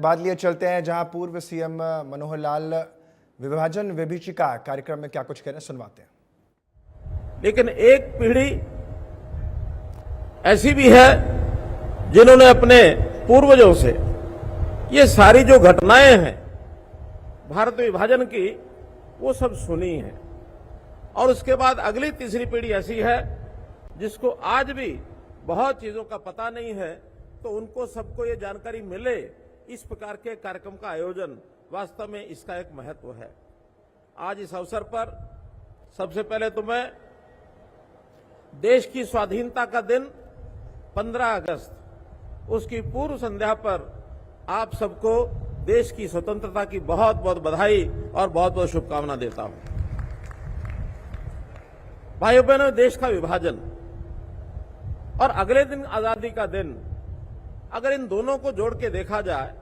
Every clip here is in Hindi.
बाद लिए चलते हैं जहां पूर्व सीएम मनोहर लाल विभाजन विभीषिका कार्यक्रम में क्या कुछ कह रहे हैं, सुनवाते हैं। लेकिन एक पीढ़ी ऐसी भी है जिन्होंने अपने पूर्वजों से ये सारी जो घटनाएं हैं भारत विभाजन की वो सब सुनी है, और उसके बाद अगली तीसरी पीढ़ी ऐसी है जिसको आज भी बहुत चीजों का पता नहीं है, तो उनको सबको ये जानकारी मिले, इस प्रकार के कार्यक्रम का आयोजन वास्तव में इसका एक महत्व है। आज इस अवसर पर सबसे पहले तो मैं देश की स्वाधीनता का दिन 15 अगस्त, उसकी पूर्व संध्या पर आप सबको देश की स्वतंत्रता की बहुत बहुत बधाई और बहुत बहुत शुभकामना देता हूं। भाइयों बहनों, देश का विभाजन और अगले दिन आजादी का दिन, अगर इन दोनों को जोड़ के देखा जाए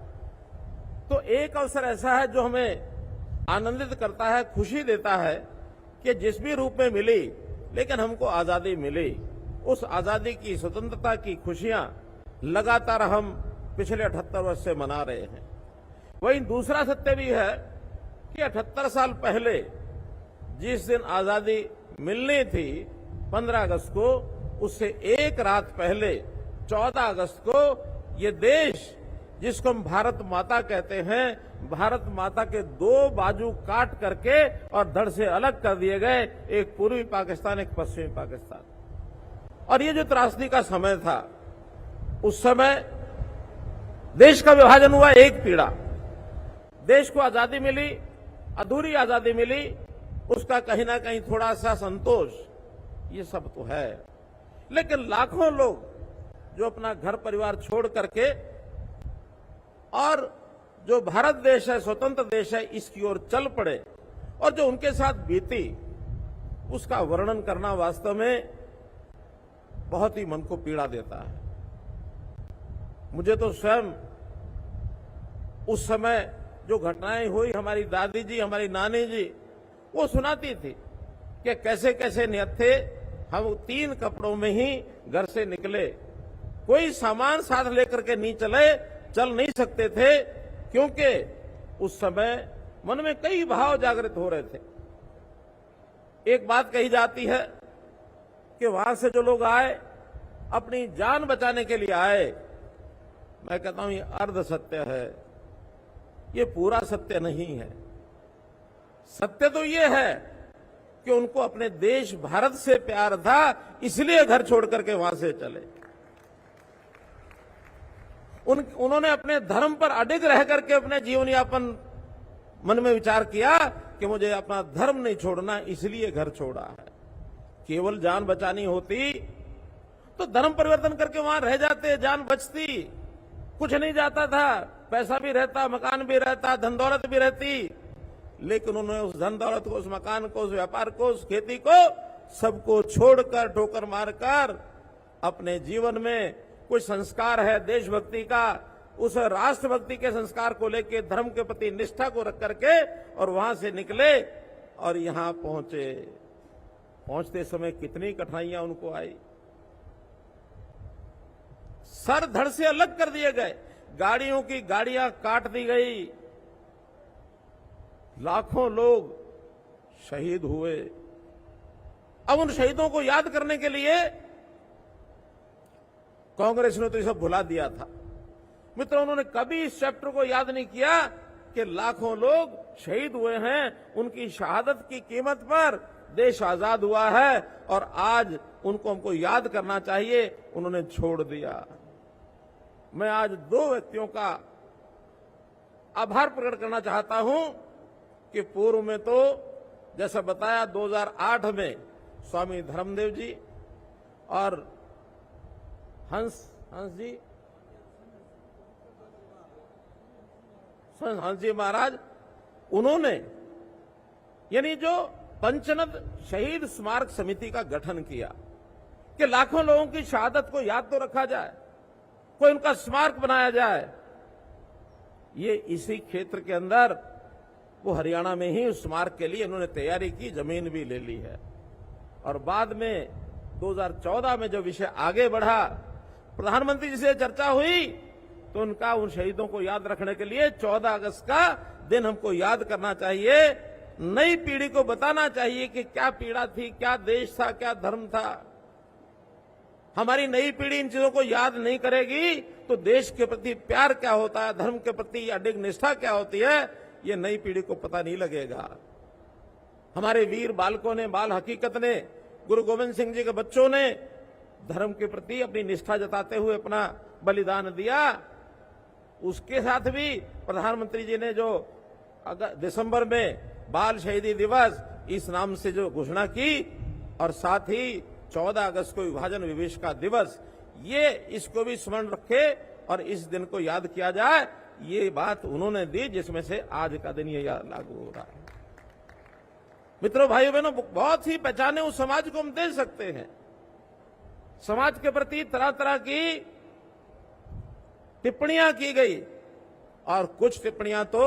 तो एक अवसर ऐसा है जो हमें आनंदित करता है, खुशी देता है कि जिस भी रूप में मिली लेकिन हमको आजादी मिली। उस आजादी की, स्वतंत्रता की खुशियां लगातार हम पिछले 78 वर्ष से मना रहे हैं। वहीं दूसरा सत्य भी है कि 78 साल पहले जिस दिन आजादी मिलनी थी 15 अगस्त को, उससे एक रात पहले 14 अगस्त को ये देश जिसको हम भारत माता कहते हैं, भारत माता के दो बाजू काट करके और धड़ से अलग कर दिए गए, एक पूर्वी पाकिस्तान, एक पश्चिमी पाकिस्तान। और ये जो त्रासदी का समय था, उस समय देश का विभाजन हुआ, एक पीड़ा, देश को आजादी मिली, अधूरी आजादी मिली, उसका कहीं ना कहीं थोड़ा सा संतोष, ये सब तो है। लेकिन लाखों लोग जो अपना घर परिवार छोड़ करके और जो भारत देश है, स्वतंत्र देश है, इसकी ओर चल पड़े, और जो उनके साथ बीती, उसका वर्णन करना वास्तव में बहुत ही मन को पीड़ा देता है। मुझे तो स्वयं उस समय जो घटनाएं हुई, हमारी दादी जी, हमारी नानी जी वो सुनाती थी कि कैसे कैसे नियत थे, हम 3 कपड़ों में ही घर से निकले, कोई सामान साथ लेकर के नहीं चल नहीं सकते थे, क्योंकि उस समय मन में कई भाव जागृत हो रहे थे। एक बात कही जाती है कि वहां से जो लोग आए अपनी जान बचाने के लिए आए, मैं कहता हूं ये अर्ध सत्य है, ये पूरा सत्य नहीं है। सत्य तो ये है कि उनको अपने देश भारत से प्यार था, इसलिए घर छोड़ करके वहां से चले। उन्होंने अपने धर्म पर अडिग रह करके अपने जीवन यापन मन में विचार किया कि मुझे अपना धर्म नहीं छोड़ना, इसलिए घर छोड़ा है। केवल जान बचानी होती तो धर्म परिवर्तन करके वहां रह जाते, जान बचती, कुछ नहीं जाता था, पैसा भी रहता, मकान भी रहता, धन दौलत भी रहती, लेकिन उन्होंने उस धन दौलत को, उस मकान को, उस व्यापार को, उस खेती को, सबको छोड़कर, ठोकर मारकर अपने जीवन में कुछ संस्कार है देशभक्ति का, उस राष्ट्रभक्ति के संस्कार को लेकर, धर्म के प्रति निष्ठा को रख करके, और वहां से निकले और यहां पहुंचे। पहुंचते समय कितनी कठिनाइयां उनको आई, सर धड़ से अलग कर दिए गए, गाड़ियों की गाड़ियां काट दी गई, लाखों लोग शहीद हुए। अब उन शहीदों को याद करने के लिए कांग्रेस ने तो ये सब भुला दिया था। मित्रों, उन्होंने कभी इस चैप्टर को याद नहीं किया कि लाखों लोग शहीद हुए हैं, उनकी शहादत की कीमत पर देश आजाद हुआ है, और आज उनको हमको याद करना चाहिए, उन्होंने छोड़ दिया। मैं आज 2 व्यक्तियों का आभार प्रकट करना चाहता हूं कि पूर्व में तो जैसा बताया 2008 में स्वामी धर्मदेव जी और हंस जी महाराज, उन्होंने यानी जो पंचनद शहीद स्मारक समिति का गठन किया कि लाखों लोगों की शहादत को याद तो रखा जाए, कोई उनका स्मारक बनाया जाए। ये इसी क्षेत्र के अंदर, वो हरियाणा में ही उस स्मारक के लिए उन्होंने तैयारी की, जमीन भी ले ली है। और बाद में 2014 में जब विषय आगे बढ़ा, प्रधानमंत्री जी से चर्चा हुई तो उनका उन शहीदों को याद रखने के लिए 14 अगस्त का दिन हमको याद करना चाहिए। नई पीढ़ी को बताना चाहिए कि क्या पीड़ा थी, क्या देश था, क्या धर्म था। हमारी नई पीढ़ी इन चीजों को याद नहीं करेगी तो देश के प्रति प्यार क्या होता है, धर्म के प्रति अडिग निष्ठा क्या होती है, ये नई पीढ़ी को पता नहीं लगेगा। हमारे वीर बालकों ने, बाल हकीकत ने, गुरु गोविंद सिंह जी के बच्चों ने धर्म के प्रति अपनी निष्ठा जताते हुए अपना बलिदान दिया। उसके साथ भी प्रधानमंत्री जी ने जो दिसंबर में बाल शहीदी दिवस इस नाम से जो घोषणा की और साथ ही 14 अगस्त को विभाजन विभीषिका दिवस, ये इसको भी स्मरण रखे और इस दिन को याद किया जाए, ये बात उन्होंने दी जिसमें से आज का दिन ये लागू हो रहा है। मित्रों, भाइयों बहनों, बहुत सी पहचाने उस समाज को हम दे सकते हैं। समाज के प्रति तरह तरह की टिप्पणियां की गई और कुछ टिप्पणियां तो